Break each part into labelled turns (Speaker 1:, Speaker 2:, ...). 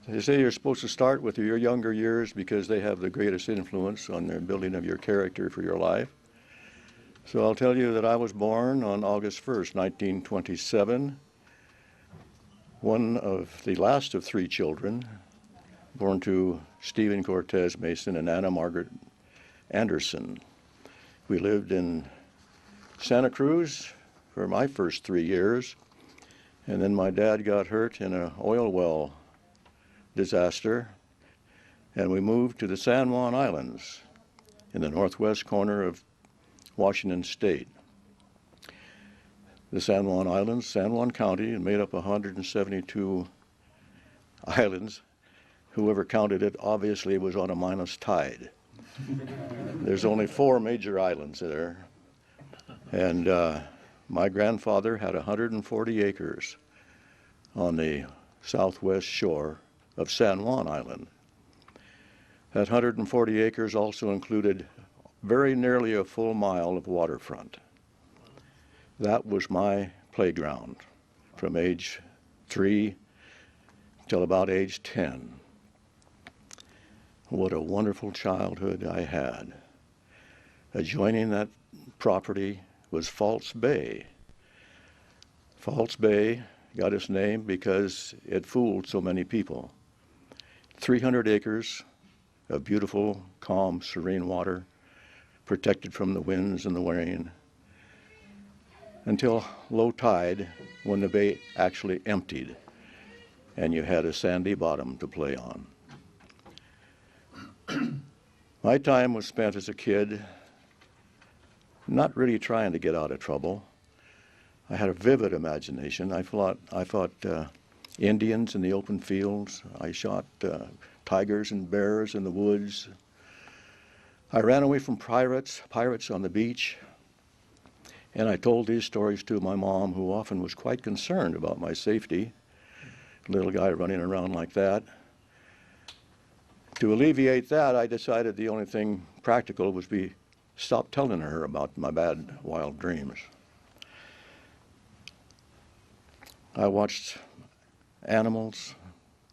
Speaker 1: They say you're supposed to start with your younger years because they have the greatest influence on the building of your character for your life. So I'll tell you that I was born on August 1st, 1927, one of the last of three children, born to Stephen Cortez Mason and Anna Margaret Anderson. We lived in Santa Cruz for my first 3 years, and then my dad got hurt in an oil well disaster, and we moved to the San Juan Islands in the northwest corner of Washington State. The San Juan Islands, San Juan County, made up 172 islands. Whoever counted it obviously was on a minus tide. There's only 4 major islands there, and my grandfather had 140 acres on the southwest shore of San Juan Island. That 140 acres also included very nearly a full mile of waterfront. That was my playground from age 3 till about age 10. What a wonderful childhood I had. Adjoining that property was False Bay. False Bay got its name because it fooled so many people. 300 acres of beautiful, calm, serene water, protected from the winds and the rain, until low tide, when the bay actually emptied and you had a sandy bottom to play on. My time was spent as a kid not really trying to get out of trouble. I had a vivid imagination. I fought Indians in the open fields. I shot tigers and bears in the woods. I ran away from pirates on the beach. And I told these stories to my mom, who often was quite concerned about my safety. Little guy running around like that. To alleviate that, I decided the only thing practical was stop telling her about my bad, wild dreams. I watched animals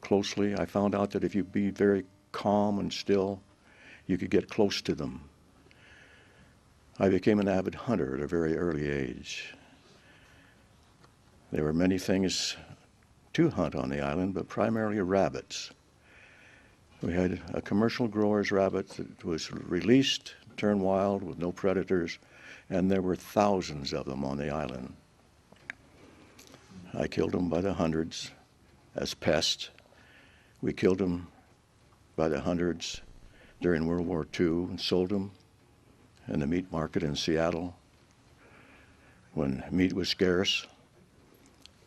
Speaker 1: closely. I found out that if you be very calm and still, you could get close to them. I became an avid hunter at a very early age. There were many things to hunt on the island, but primarily rabbits. We had a commercial grower's rabbit that was released, turned wild with no predators, and there were thousands of them on the island. I killed them by the hundreds as pests. We killed them by the hundreds during World War II and sold them in the meat market in Seattle when meat was scarce.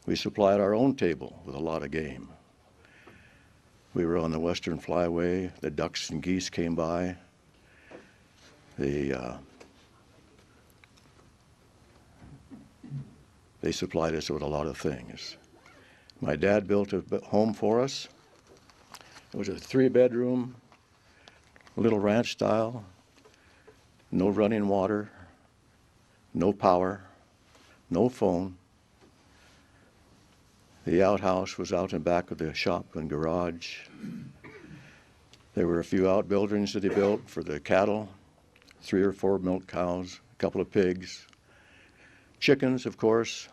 Speaker 1: We supplied our own table with a lot of game. We were on the Western Flyway. The ducks and geese came by. They supplied us with a lot of things. My dad built a home for us. It was a 3-bedroom, little ranch style, no running water, no power, no phone. The outhouse was out in back of the shop and garage. There were a few outbuildings that he built for the cattle, 3 or 4 milk cows, a couple of pigs, chickens, of course,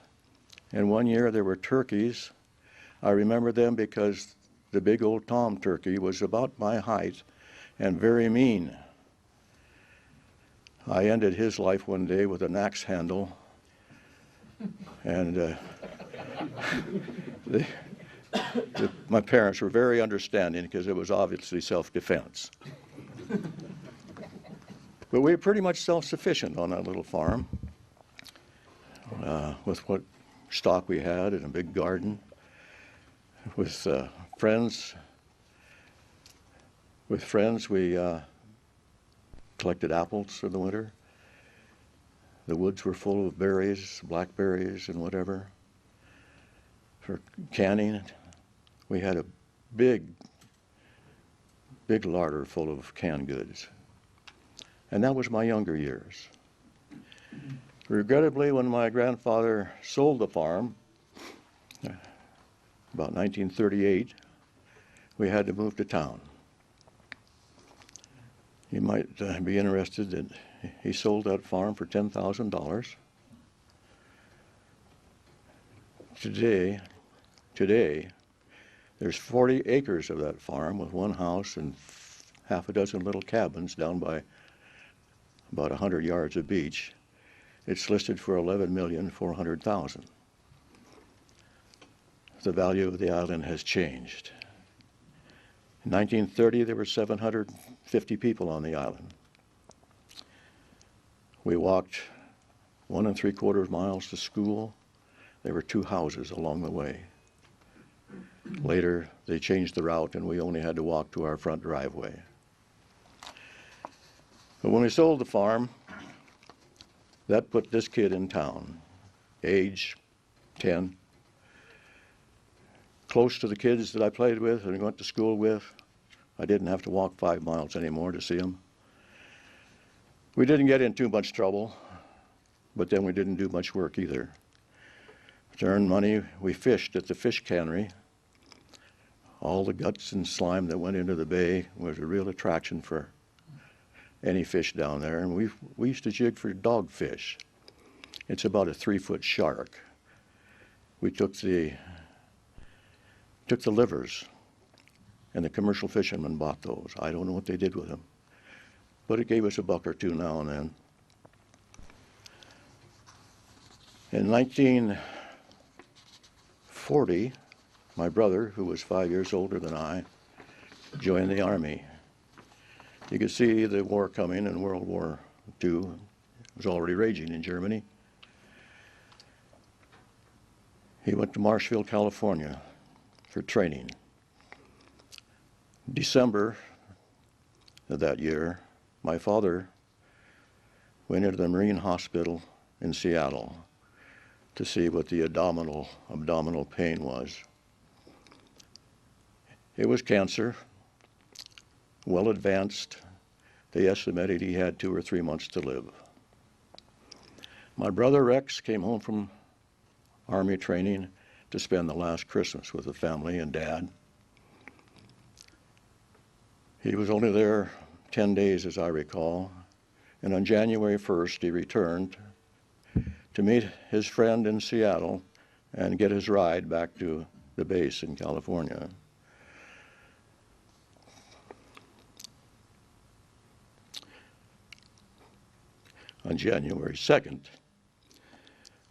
Speaker 1: and one year there were turkeys. I remember them because the big old tom turkey was about my height and very mean. I ended his life one day with an axe handle, and my parents were very understanding because it was obviously self-defense. But we were pretty much self-sufficient on that little farm with what stock we had and a big garden. With friends, we collected apples for the winter. The woods were full of berries, blackberries and whatever. For canning, we had a big larder full of canned goods. And that was my younger years. Regrettably, when my grandfather sold the farm, about 1938, we had to move to town. You might be interested that he sold that farm for $10,000. Today, there's 40 acres of that farm with one house and half a dozen little cabins down by about 100 yards of beach. It's listed for $11,400,000. The value of the island has changed. In 1930, there were 750 people on the island. We walked 1 3/4 miles to school. There were 2 houses along the way. Later, they changed the route and we only had to walk to our front driveway. But when we sold the farm, that put this kid in town, age 10, close to the kids that I played with and went to school with. I didn't have to walk 5 miles anymore to see them. We didn't get in too much trouble, but then we didn't do much work either. To earn money, we fished at the fish cannery. All the guts and slime that went into the bay was a real attraction for any fish down there. And we used to jig for dogfish. It's about a 3-foot shark. We took the livers, and the commercial fishermen bought those. I don't know what they did with them, but it gave us a buck or two now and then. In 1940, my brother, who was 5 years older than I, joined the Army. You could see the war coming, and World War II was already raging in Germany. He went to Marshville, California for training. December of that year, my father went into the Marine Hospital in Seattle to see what the abdominal pain was. It was cancer, well advanced. They estimated he had 2 or 3 months to live. My brother Rex came home from Army training to spend the last Christmas with the family and Dad. He was only there 10 days, as I recall, and on January 1st he returned to meet his friend in Seattle and get his ride back to the base in California. On January 2nd,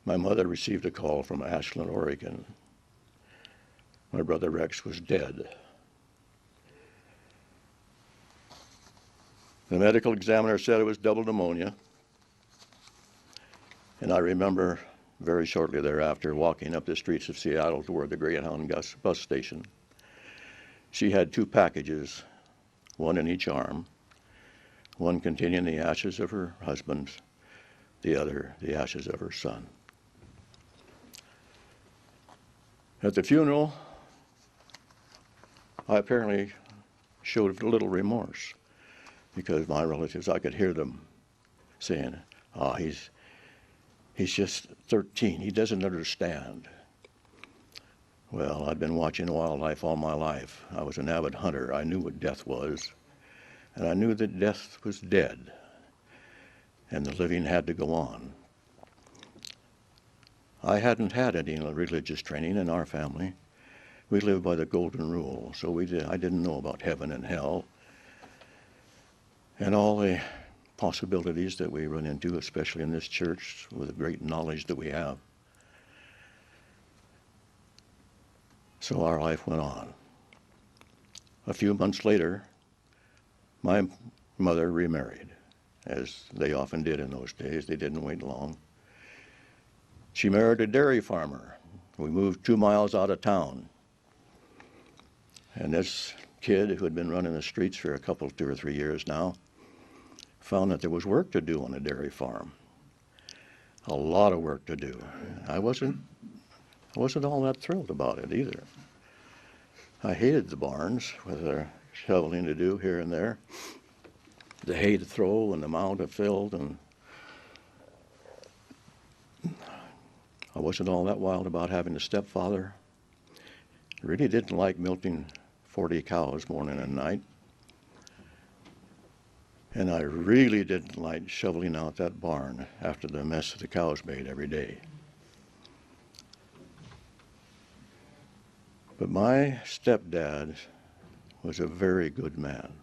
Speaker 1: my mother received a call from Ashland, Oregon. My brother Rex was dead. The medical examiner said it was double pneumonia. And I remember very shortly thereafter walking up the streets of Seattle toward the Greyhound bus station. She had 2 packages, one in each arm, one containing the ashes of her husband, the other the ashes of her son. At the funeral, I apparently showed a little remorse because my relatives, I could hear them saying, "Oh, he's just 13, he doesn't understand." Well, I'd been watching wildlife all my life. I was an avid hunter. I knew what death was, and I knew that death was dead, and the living had to go on. I hadn't had any religious training in our family. We lived by the golden rule, so I didn't know about heaven and hell and all the possibilities that we run into, especially in this church, with the great knowledge that we have. So our life went on. A few months later, my mother remarried, as they often did in those days. They didn't wait long. She married a dairy farmer. We moved 2 miles out of town. And this kid, who had been running the streets for 2 or 3 years now, found that there was work to do on a dairy farm. A lot of work to do. I wasn't all that thrilled about it either. I hated the barns with their shoveling to do here and there, the hay to throw and the mow to fill, and I wasn't all that wild about having a stepfather. I really didn't like milking 40 cows morning and night. And I really didn't like shoveling out that barn after the mess that the cows made every day. But my stepdad was a very good man,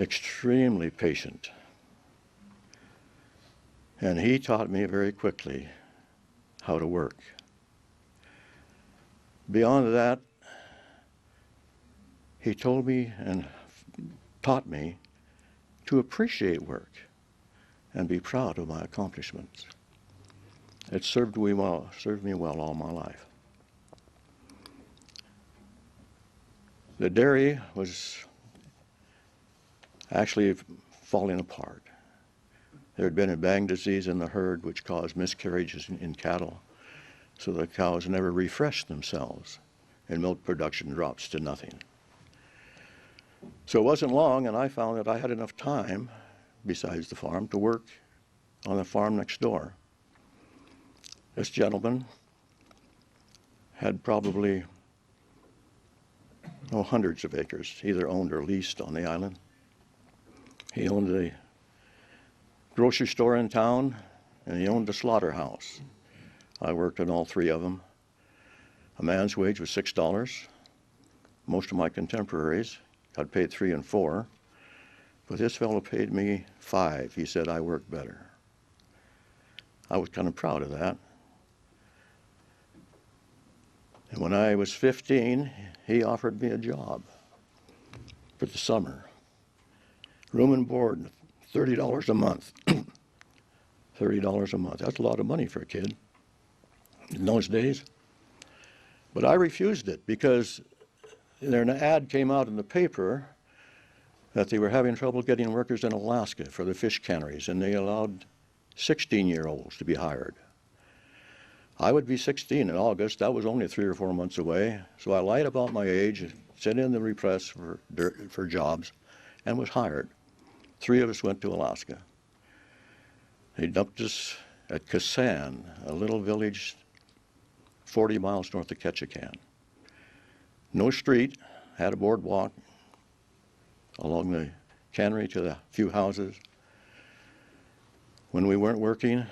Speaker 1: extremely patient. And he taught me very quickly how to work. Beyond that, he told me and taught me to appreciate work and be proud of my accomplishments. It served me well all my life. The dairy was actually falling apart. There had been a bang disease in the herd which caused miscarriages in cattle, so the cows never refreshed themselves, and milk production drops to nothing. So it wasn't long, and I found that I had enough time, besides the farm, to work on the farm next door. This gentleman had probably hundreds of acres, either owned or leased on the island. He owned a grocery store in town, and he owned a slaughterhouse. I worked on all three of them. A man's wage was $6. Most of my contemporaries got paid $3 and $4, but this fellow paid me $5. He said I worked better. I was kind of proud of that. And when I was 15, he offered me a job for the summer. Room and board, $30 a month. $30 a month. That's a lot of money for a kid in those days. But I refused it because an ad came out in the paper that they were having trouble getting workers in Alaska for the fish canneries, and they allowed 16-year-olds to be hired. I would be 16 in August. That was only 3 or 4 months away. So I lied about my age, sent in the request for jobs, and was hired. 3 of us went to Alaska. They dumped us at Kasan, a little village 40 miles north of Ketchikan. No street, had a boardwalk along the cannery to the few houses. When we weren't working,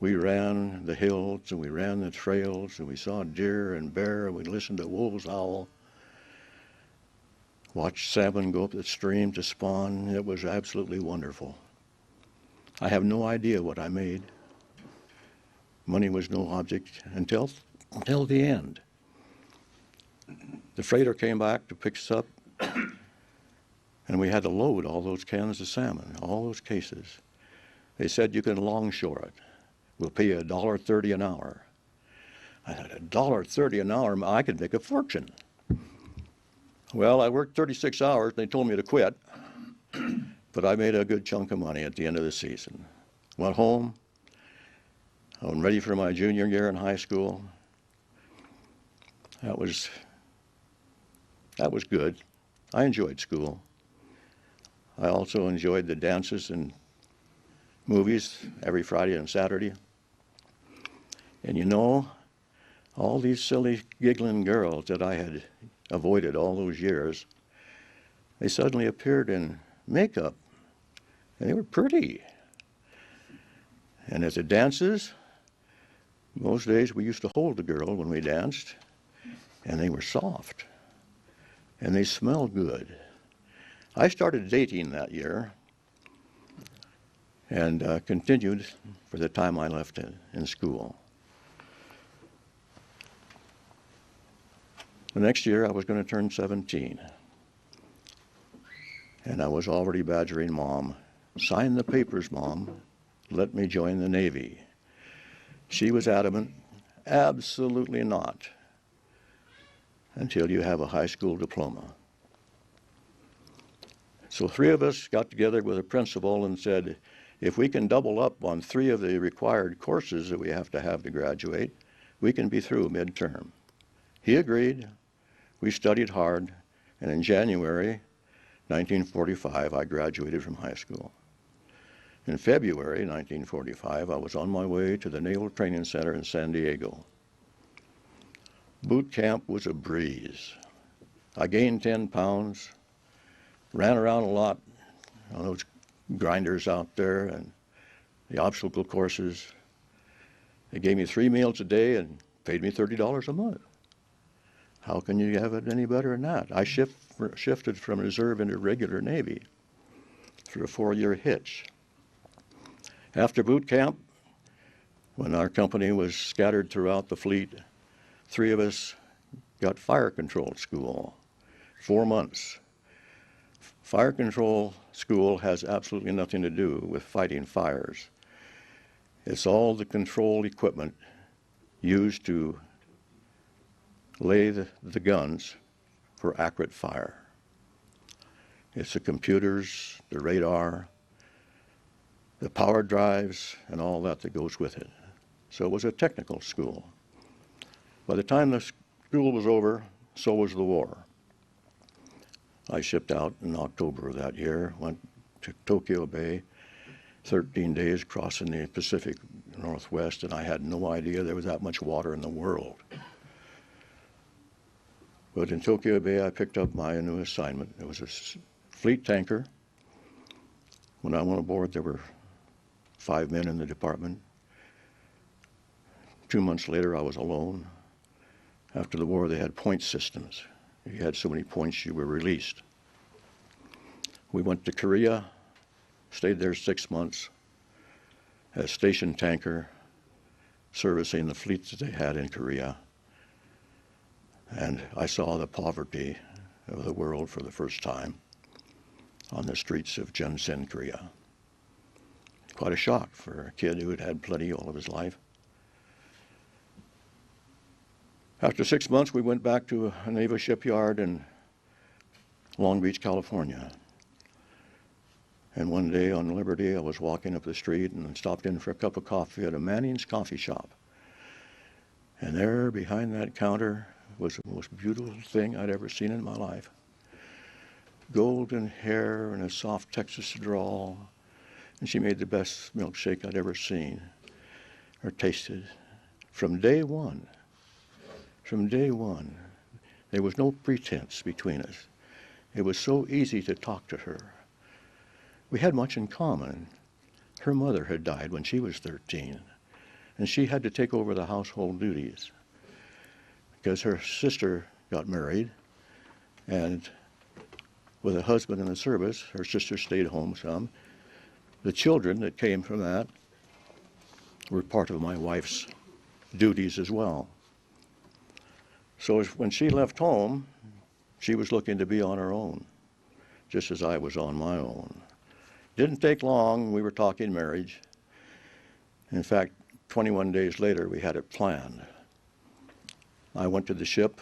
Speaker 1: we ran the hills and we ran the trails and we saw deer and bear and we listened to wolves howl. Watched salmon go up the stream to spawn. It was absolutely wonderful. I have no idea what I made. Money was no object until the end. The freighter came back to pick us up, and we had to load all those cans of salmon, all those cases. They said, you can longshore it. We'll pay you $1.30 an hour. I thought, $1.30 an hour? I could make a fortune. Well, I worked 36 hours. They told me to quit, but I made a good chunk of money at the end of the season. Went home. I'm ready for my junior year in high school. That was good. I enjoyed school. I also enjoyed the dances and movies every Friday and Saturday. And you know, all these silly giggling girls that I had avoided all those years, they suddenly appeared in makeup, and they were pretty. And at the dances, most days we used to hold the girl when we danced, and they were soft, and they smelled good. I started dating that year and continued for the time I left in school. The next year I was going to turn 17, and I was already badgering Mom. Sign the papers, Mom. Let me join the Navy. She was adamant, absolutely not, until you have a high school diploma. So 3 of us got together with a principal and said, if we can double up on 3 of the required courses that we have to graduate, we can be through midterm. He agreed. We studied hard, and in January 1945, I graduated from high school. In February 1945, I was on my way to the Naval Training Center in San Diego. Boot camp was a breeze. I gained 10 pounds, ran around a lot on those grinders out there and the obstacle courses. They gave me 3 meals a day and paid me $30 a month. How can you have it any better than that? I shifted from reserve into regular Navy for a 4-year hitch. After boot camp, when our company was scattered throughout the fleet, 3 of us got fire control school, 4 months. Fire control school has absolutely nothing to do with fighting fires. It's all the control equipment used to lay the guns for accurate fire. It's the computers, the radar, the power drives, and all that goes with it. So it was a technical school. By the time the school was over, so was the war. I shipped out in October of that year, went to Tokyo Bay, 13 days crossing the Pacific Northwest, and I had no idea there was that much water in the world. But in Tokyo Bay, I picked up my new assignment. It was a fleet tanker. When I went aboard, there were 5 men in the department. 2 months later, I was alone. After the war, they had point systems. If you had so many points, you were released. We went to Korea, stayed there 6 months as station tanker, servicing the fleets that they had in Korea. And I saw the poverty of the world for the first time on the streets of Junsen, Korea. Quite a shock for a kid who had had plenty all of his life. After 6 months, we went back to a naval shipyard in Long Beach, California. And one day on Liberty, I was walking up the street and stopped in for a cup of coffee at a Manning's coffee shop. And there behind that counter was the most beautiful thing I'd ever seen in my life. Golden hair and a soft Texas drawl. And she made the best milkshake I'd ever seen or tasted. From day one, there was no pretense between us. It was so easy to talk to her. We had much in common. Her mother had died when she was 13, and she had to take over the household duties because her sister got married, and with a husband in the service, her sister stayed home some. The children that came from that were part of my wife's duties as well. So when she left home, she was looking to be on her own, just as I was on my own. Didn't take long, we were talking marriage. In fact, 21 days later, we had it planned. I went to the ship,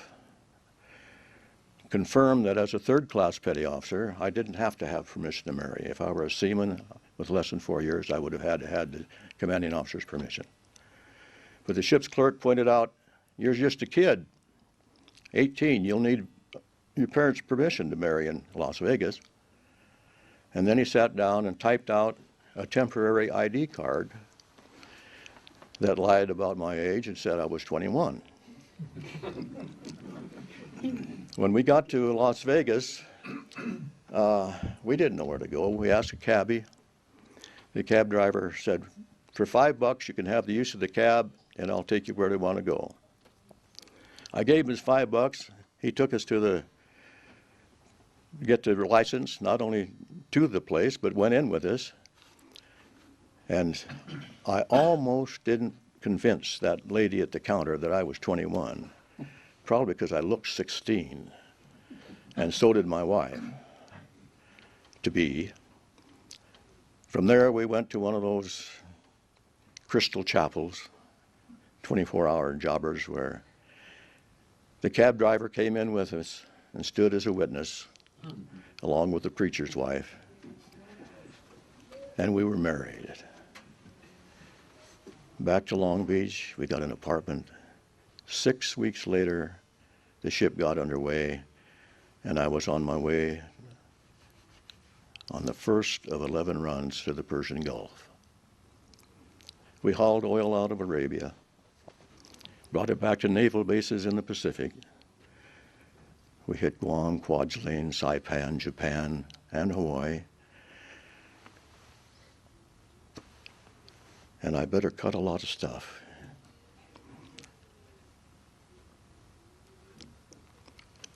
Speaker 1: confirmed that as a third-class petty officer, I didn't have to have permission to marry. If I were a seaman with less than 4 years, I would have had to have the commanding officer's permission. But the ship's clerk pointed out, "You're just a kid, 18. You'll need your parents' permission to marry in Las Vegas." And then he sat down and typed out a temporary ID card that lied about my age and said I was 21. When we got to Las Vegas, we didn't know where to go. We asked a cabbie. The cab driver said, "For $5 you can have the use of the cab and I'll take you where you want to go." I gave him his $5. He took us to get the license, not only to the place, but went in with us. And I almost didn't convince that lady at the counter that I was 21, probably because I looked 16, and so did my wife, to be. From there, we went to one of those crystal chapels, 24-hour jobbers, where the cab driver came in with us and stood as a witness, along with the preacher's wife, and we were married. Back to Long Beach, we got an apartment. 6 weeks later, the ship got underway, and I was on my way on the first of 11 runs to the Persian Gulf. We hauled oil out of Arabia. brought it back to naval bases in the Pacific. We hit Guam, Kwajalein, Saipan, Japan, and Hawaii. And I better cut a lot of stuff.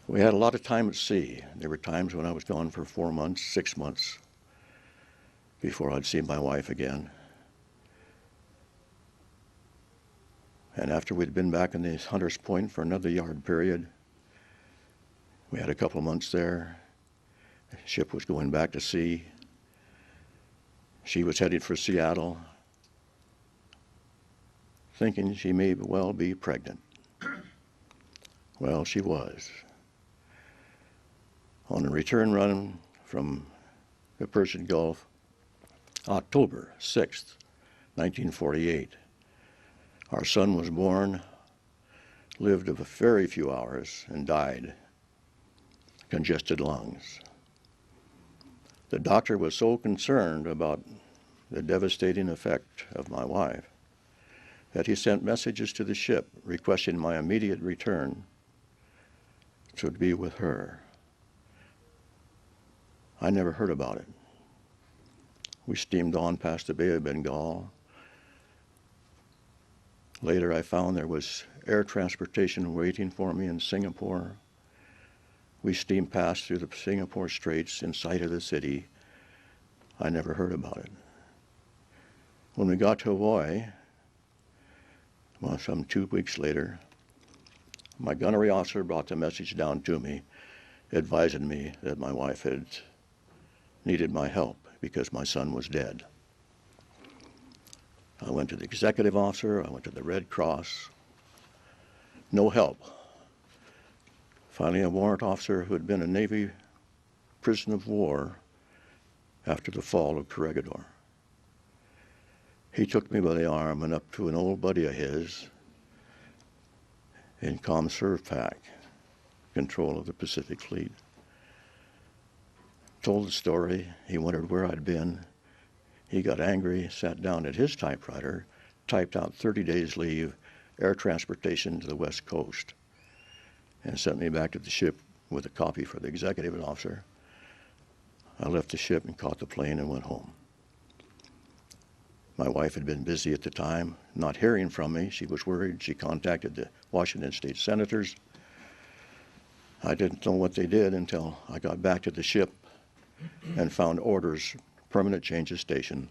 Speaker 1: We had a lot of time at sea. There were times when I was gone for 4 months, 6 months before I'd see my wife again. And after we'd been back in the Hunter's Point for another yard period, we had a couple of months there. The ship was going back to sea. She was headed for Seattle, thinking she may well be pregnant. Well, she was. On a return run from the Persian Gulf, October 6th, 1948, our son was born, lived a very few hours, and died. Congested lungs. The doctor was so concerned about the devastating effect of my wife that he sent messages to the ship requesting my immediate return to be with her. I never heard about it. We steamed on past the Bay of Bengal. Later I found there was air transportation waiting for me in Singapore. We steamed past through the Singapore Straits in sight of the city. I never heard about it. When we got to Hawaii, well, some 2 weeks later, my gunnery officer brought the message down to me, advising me that my wife had needed my help because my son was dead. I went to the executive officer, I went to the Red Cross. No help. Finally, a warrant officer who had been a Navy prisoner of war after the fall of Corregidor. He took me by the arm and up to an old buddy of his in ComServPAC, control of the Pacific Fleet. Told the story. He wondered where I'd been. He got angry, sat down at his typewriter, typed out 30 days leave, air transportation to the West Coast, and sent me back to the ship with a copy for the executive officer. I left the ship and caught the plane and went home. My wife had been busy at the time, not hearing from me. She was worried. She contacted the Washington State Senators. I didn't know what they did until I got back to the ship and found orders, permanent change of station,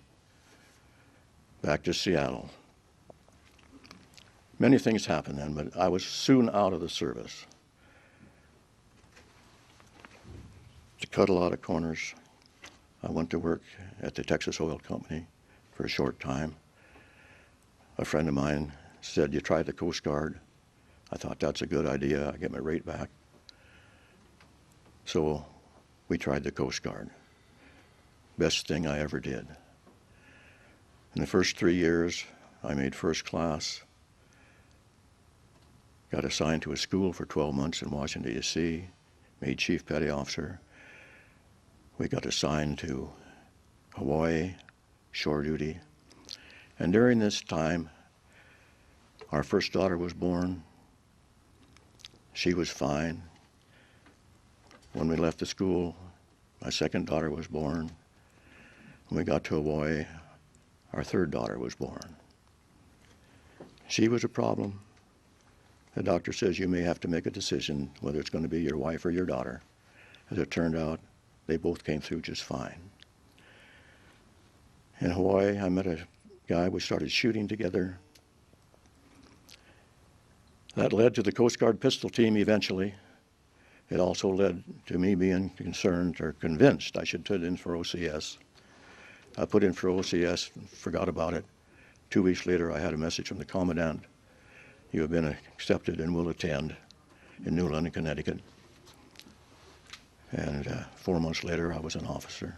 Speaker 1: back to Seattle. Many things happened then, but I was soon out of the service. To cut a lot of corners, I went to work at the Texas Oil Company for a short time. A friend of mine said, "You tried the Coast Guard." I thought that's a good idea. I get my rate back. So we tried the Coast Guard. Best thing I ever did. In the first 3 years, I made first class. Got assigned to a school for 12 months in Washington, D.C., made Chief Petty Officer. We got assigned to Hawaii, shore duty. And during this time, our first daughter was born. She was fine. When we left the school, my second daughter was born. When we got to Hawaii, our third daughter was born. She was a problem. The doctor says you may have to make a decision whether it's going to be your wife or your daughter. As it turned out, they both came through just fine. In Hawaii, I met a guy. We started shooting together. That led to the Coast Guard pistol team eventually. It also led to me being concerned or convinced I should put in for OCS. I put in for OCS, forgot about it. 2 weeks later, I had a message from the commandant. "You have been accepted and will attend in New London, Connecticut." And 4 months later, I was an officer.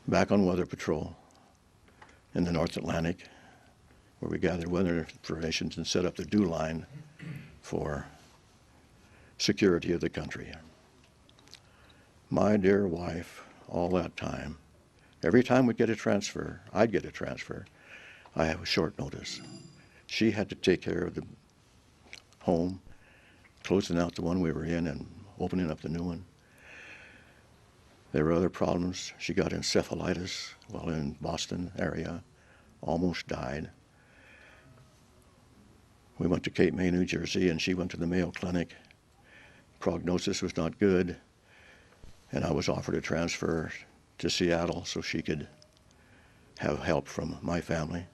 Speaker 1: Back on weather patrol in the North Atlantic, where we gathered weather information and set up the dew line for security of the country. My dear wife, all that time, every time we'd get a transfer, I'd get a transfer, I have a short notice. She had to take care of the home, closing out the one we were in and opening up the new one. There were other problems. She got encephalitis while in Boston area, almost died. We went to Cape May, New Jersey, and she went to the Mayo Clinic. Prognosis was not good, and I was offered a transfer to Seattle so she could have help from my family.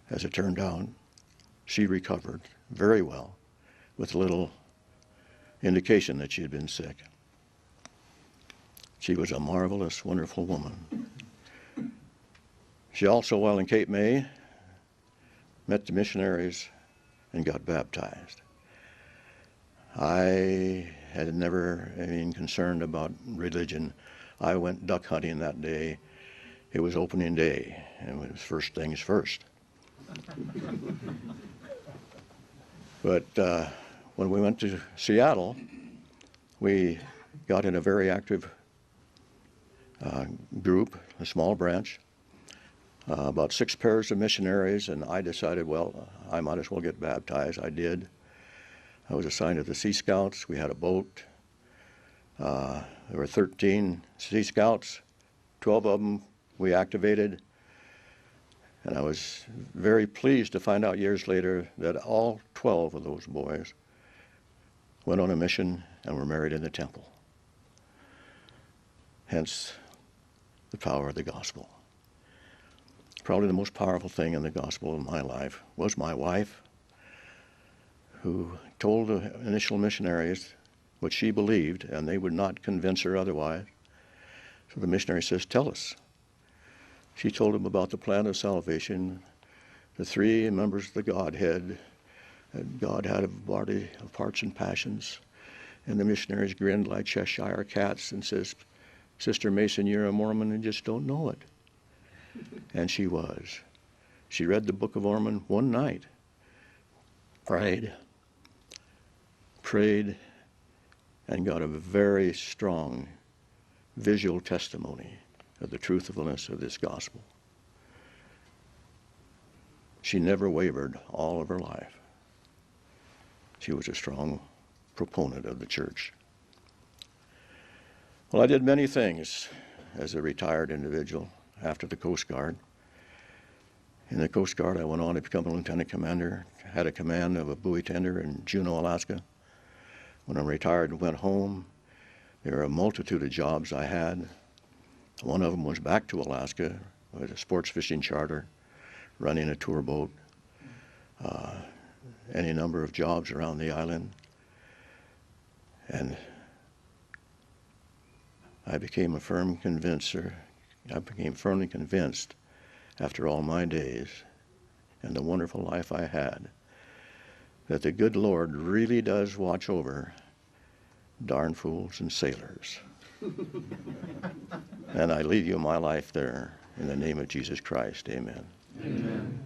Speaker 1: As it turned out, she recovered very well with little indication that she had been sick. She was a marvelous, wonderful woman. She also, while in Cape May, met the missionaries and got baptized. I had never been concerned about religion. I went duck hunting that day. It was opening day, and it was first things first. But when we went to Seattle, we got in a very active group, a small branch, about 6 pairs of missionaries, and I decided, well, I might as well get baptized. I did. I was assigned to the Sea Scouts. We had a boat. There were 13 Sea Scouts. 12 of them we activated. And I was very pleased to find out years later that all 12 of those boys went on a mission and were married in the temple. Hence, the power of the gospel. Probably the most powerful thing in the gospel of my life was my wife, who told the initial missionaries what she believed, and they would not convince her otherwise. So the missionary says, tell us. She told them about the plan of salvation, the 3 members of the Godhead, and God had a body of parts and passions. And the missionaries grinned like Cheshire cats and says, Sister Mason, you're a Mormon and just don't know it. And she was. She read the Book of Mormon one night, prayed, and got a very strong visual testimony of the truthfulness of this gospel. She never wavered all of her life. She was a strong proponent of the church. Well, I did many things as a retired individual after the Coast Guard. In the Coast Guard, I went on to become a lieutenant commander, had a command of a buoy tender in Juneau, Alaska. When I retired and went home, there were a multitude of jobs I had. One of them was back to Alaska with a sports fishing charter, running a tour boat, any number of jobs around the island. And I became firmly convinced after all my days and the wonderful life I had that the good Lord really does watch over darn fools and sailors. And I leave you my life there in the name of Jesus Christ. Amen.
Speaker 2: Amen.